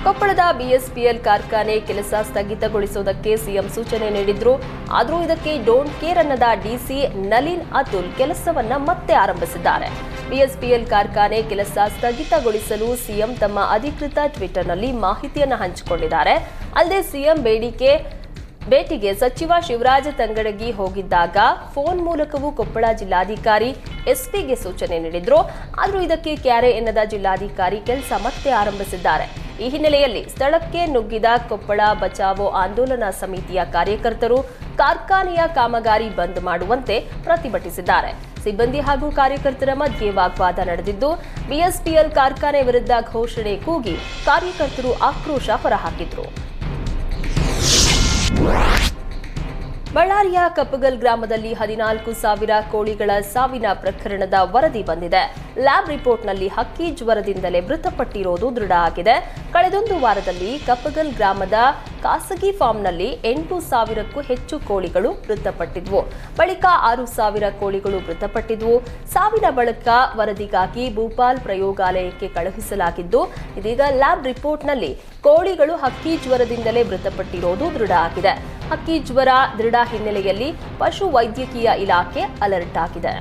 ಕೊಪ್ಪಳದ ಬಿಎಸ್ಪಿಎಲ್ ಕಾರ್ಖಾನೆ ಕೆಲಸ ಸ್ಥಗಿತಗೊಳಿಸುವುದಕ್ಕೆ ಸಿಎಂ ಸೂಚನೆ ನೀಡಿದ್ರು. ಆದರೂ ಇದಕ್ಕೆ ಡೋಂಟ್ ಕೇರ್ ಅನ್ನದ ಡಿಸಿ ನಳಿನ್ ಅತುಲ್ ಕೆಲಸವನ್ನ ಮತ್ತೆ ಆರಂಭಿಸಿದ್ದಾರೆ. ಬಿಎಸ್ಪಿಎಲ್ ಕಾರ್ಖಾನೆ ಕೆಲಸ ಸ್ಥಗಿತಗೊಳಿಸಲು ಸಿಎಂ ತಮ್ಮ ಅಧಿಕೃತ ಟ್ವಿಟರ್ನಲ್ಲಿ ಮಾಹಿತಿಯನ್ನು ಹಂಚಿಕೊಂಡಿದ್ದಾರೆ. ಅಲ್ಲದೆ ಸಿಎಂ ಭೇಟಿಗೆ ಸಚಿವ ಶಿವರಾಜ ತಂಗಡಗಿ ಹೋಗಿದ್ದಾಗ ಫೋನ್ ಮೂಲಕವೂ ಕೊಪ್ಪಳ ಜಿಲ್ಲಾಧಿಕಾರಿ ಎಸ್ಪಿಗೆ ಸೂಚನೆ ನೀಡಿದ್ರು. ಆದರೂ ಇದಕ್ಕೆ ಕ್ಯಾರೆ ಎನ್ನದ ಜಿಲ್ಲಾಧಿಕಾರಿ ಕೆಲಸ ಮತ್ತೆ ಆರಂಭಿಸಿದ್ದಾರೆ. ಈ ಹಿನ್ನೆಲೆಯಲ್ಲಿ ಸ್ಥಳಕ್ಕೆ ನುಗ್ಗಿದ ಕೊಪ್ಪಳ ಬಚಾವೋ ಆಂದೋಲನ ಸಮಿತಿಯ ಕಾರ್ಯಕರ್ತರು ಕಾರ್ಖಾನೆಯ ಕಾಮಗಾರಿ ಬಂದ್ ಮಾಡುವಂತೆ ಪ್ರತಿಭಟಿಸಿದ್ದಾರೆ. ಸಿಬ್ಬಂದಿ ಹಾಗೂ ಕಾರ್ಯಕರ್ತರ ಮಧ್ಯೆ ವಾಗ್ವಾದ ನಡೆದಿದ್ದು, ಬಿಎಸ್ಪಿಎಲ್ ಕಾರ್ಖಾನೆ ವಿರುದ್ಧ ಘೋಷಣೆ ಕೂಗಿ ಕಾರ್ಯಕರ್ತರು ಆಕ್ರೋಶ ಹೊರಹಾಕಿದ್ರು. ಬಳ್ಳಾರಿಯ ಕಪ್ಪಗಲ್ ಗ್ರಾಮದಲ್ಲಿ 14,000 ಕೋಳಿಗಳ ಸಾವಿನ ಪ್ರಕರಣದ ವರದಿ ಬಂದಿದೆ. ಲ್ಯಾಬ್ ರಿಪೋರ್ಟ್ನಲ್ಲಿ ಹಕ್ಕಿ ಜ್ವರದಿಂದಲೇ ಮೃತಪಟ್ಟಿರುವುದು ದೃಢ ಆಗಿದೆ. ಕಳೆದೊಂದು ವಾರದಲ್ಲಿ ಕಪ್ಪಗಲ್ ಗ್ರಾಮದ ಖಾಸಗಿ ಫಾರ್ಮ್ನಲ್ಲಿ 8,000ಕ್ಕೂ ಹೆಚ್ಚು ಕೋಳಿಗಳು ಮೃತಪಟ್ಟಿದ್ವು. ಬಳಿಕ 6,000 ಕೋಳಿಗಳು ಮೃತಪಟ್ಟಿದ್ವು. ಸಾವಿನ ಬಳಿಕ ವರದಿಗಾಗಿ ಭೂಪಾಲ್ ಪ್ರಯೋಗಾಲಯಕ್ಕೆ ಕಳುಹಿಸಲಾಗಿದ್ದು, ಇದೀಗ ಲ್ಯಾಬ್ ರಿಪೋರ್ಟ್ನಲ್ಲಿ ಕೋಳಿಗಳು ಹಕ್ಕಿ ಜ್ವರದಿಂದಲೇ ಮೃತಪಟ್ಟಿರುವುದು ದೃಢ ಆಗಿದೆ. ಹಕ್ಕಿ ಜ್ವರ ದೃಢ ಹಿನ್ನೆಲೆಯಲ್ಲಿ ಪಶು ವೈದ್ಯಕೀಯ ಇಲಾಖೆ ಅಲರ್ಟ್ ಆಗಿದೆ.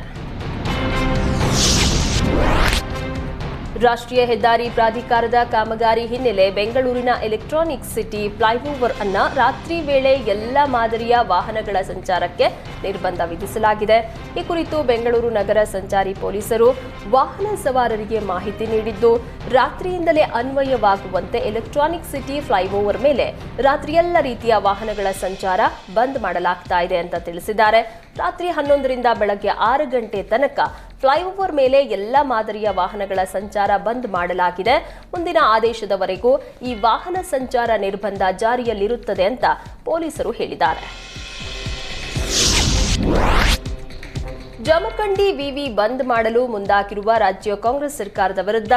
ರಾಷ್ಟ್ರೀಯ ಹೆದ್ದಾರಿ ಪ್ರಾಧಿಕಾರದ ಕಾಮಗಾರಿ ಹಿನ್ನೆಲೆ ಬೆಂಗಳೂರಿನ ಎಲೆಕ್ಟ್ರಾನಿಕ್ ಸಿಟಿ ಫ್ಲೈಓವರ್ ಅನ್ನ ರಾತ್ರಿ ವೇಳೆ ಎಲ್ಲ ಮಾದರಿಯ ವಾಹನಗಳ ಸಂಚಾರಕ್ಕೆ ನಿರ್ಬಂಧ ವಿಧಿಸಲಾಗಿದೆ. ಈ ಕುರಿತು ಬೆಂಗಳೂರು ನಗರ ಸಂಚಾರಿ ಪೊಲೀಸರು ವಾಹನ ಸವಾರರಿಗೆ ಮಾಹಿತಿ ನೀಡಿದ್ದು, ರಾತ್ರಿಯಿಂದಲೇ ಅನ್ವಯವಾಗುವಂತೆ ಎಲೆಕ್ಟ್ರಾನಿಕ್ ಸಿಟಿ ಫ್ಲೈಓವರ್ ಮೇಲೆ ರಾತ್ರಿ ಎಲ್ಲ ರೀತಿಯ ವಾಹನಗಳ ಸಂಚಾರ ಬಂದ್ ಮಾಡಲಾಗ್ತಾ ಇದೆ ಅಂತ ತಿಳಿಸಿದ್ದಾರೆ. ರಾತ್ರಿ 11ರಿಂದ ಬೆಳಗ್ಗೆ 6 ಗಂಟೆ ತನಕ ಫ್ಲೈಓವರ್ ಮೇಲೆ ಎಲ್ಲ ಮಾದರಿಯ ವಾಹನಗಳ ಸಂಚಾರ ಬಂದ್ ಮಾಡಲಾಗಿದೆ. ಮುಂದಿನ ಆದೇಶದವರೆಗೂ ಈ ವಾಹನ ಸಂಚಾರ ನಿರ್ಬಂಧ ಜಾರಿಯಲ್ಲಿರುತ್ತದೆ ಅಂತ ಪೊಲೀಸರು ಹೇಳಿದ್ದಾರೆ. ಜಮಖಂಡಿ ವಿವಿ ಬಂದ್ ಮಾಡಲು ಮುಂದಾಗಿರುವ ರಾಜ್ಯ ಕಾಂಗ್ರೆಸ್ ಸರ್ಕಾರದ ವಿರುದ್ಧ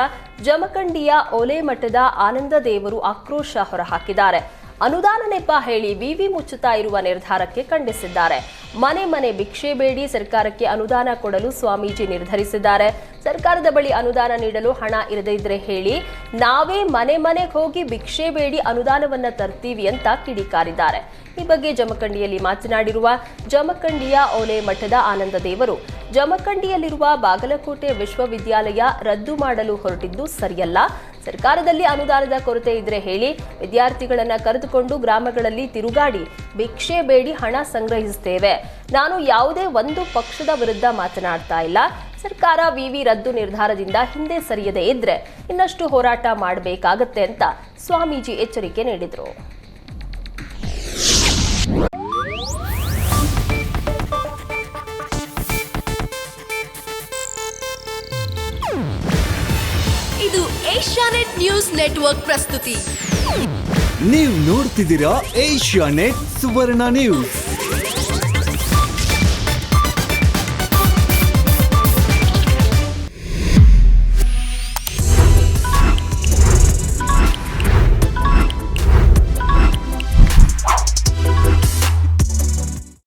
ಜಮಖಂಡಿಯ ಓಲೆಮಠದ ಆನಂದದೇವರು ಆಕ್ರೋಶ ಹೊರಹಾಕಿದ್ದಾರೆ. ಅನುದಾನ ನೆಪ ಹೇಳಿ ವಿವಿ ಮುಚ್ಚುತ್ತಾ ಇರುವ ನಿರ್ಧಾರಕ್ಕೆ ಖಂಡಿಸಿದ್ದಾರೆ. ಮನೆ ಮನೆ ಭಿಕ್ಷೆ ಬೇಡಿ ಸರ್ಕಾರಕ್ಕೆ ಅನುದಾನ ಕೊಡಲು ಸ್ವಾಮೀಜಿ ನಿರ್ಧರಿಸಿದ್ದಾರೆ. ಸರ್ಕಾರದ ಬಳಿ ಅನುದಾನ ನೀಡಲು ಹಣ ಇರದಿದ್ರೆ ಹೇಳಿ, ನಾವೇ ಮನೆ ಮನೆಗೆ ಹೋಗಿ ಭಿಕ್ಷೆ ಬೇಡಿ ಅನುದಾನವನ್ನ ತರ್ತೀವಿ ಅಂತ ಕಿಡಿಕಾರಿದ್ದಾರೆ. ಈ ಬಗ್ಗೆ ಜಮಖಂಡಿಯಲ್ಲಿ ಮಾತನಾಡಿರುವ ಜಮಖಂಡಿಯ ಓಲೆಮಠದ ಆನಂದದೇವರು, ಜಮಖಂಡಿಯಲ್ಲಿರುವ ಬಾಗಲಕೋಟೆ ವಿಶ್ವವಿದ್ಯಾಲಯ ರದ್ದು ಮಾಡಲು ಹೊರಟಿದ್ದು ಸರಿಯಲ್ಲ. ಸರ್ಕಾರದಲ್ಲಿ ಅನುದಾನದ ಕೊರತೆ ಇದ್ರೆ ಹೇಳಿ, ವಿದ್ಯಾರ್ಥಿಗಳನ್ನ ಕರೆದುಕೊಂಡು ಗ್ರಾಮಗಳಲ್ಲಿ ತಿರುಗಾಡಿ ಭಿಕ್ಷೆ ಬೇಡಿ ಹಣ ಸಂಗ್ರಹಿಸುತ್ತೇವೆ. ನಾನು ಯಾವುದೇ ಒಂದು ಪಕ್ಷದ ವಿರುದ್ಧ ಮಾತನಾಡ್ತಾ ಇಲ್ಲ. ಸರ್ಕಾರ ವಿವಿ ರದ್ದು ನಿರ್ಧಾರದಿಂದ ಹಿಂದೆ ಸರಿಯದೇ ಇದ್ರೆ ಇನ್ನಷ್ಟು ಹೋರಾಟ ಮಾಡಬೇಕಾಗತ್ತೆ ಅಂತ ಸ್ವಾಮೀಜಿ ಎಚ್ಚರಿಕೆ ನೀಡಿದರು. ಇದು ಏಷ್ಯಾನೆಟ್ ನ್ಯೂಸ್ ನೆಟ್ವರ್ಕ್ ಪ್ರಸ್ತುತಿ. ನೀವು ನೋಡ್ತಿದ್ದೀರಾ ಏಷ್ಯಾನೆಟ್ ಸುವರ್ಣ ನ್ಯೂಸ್.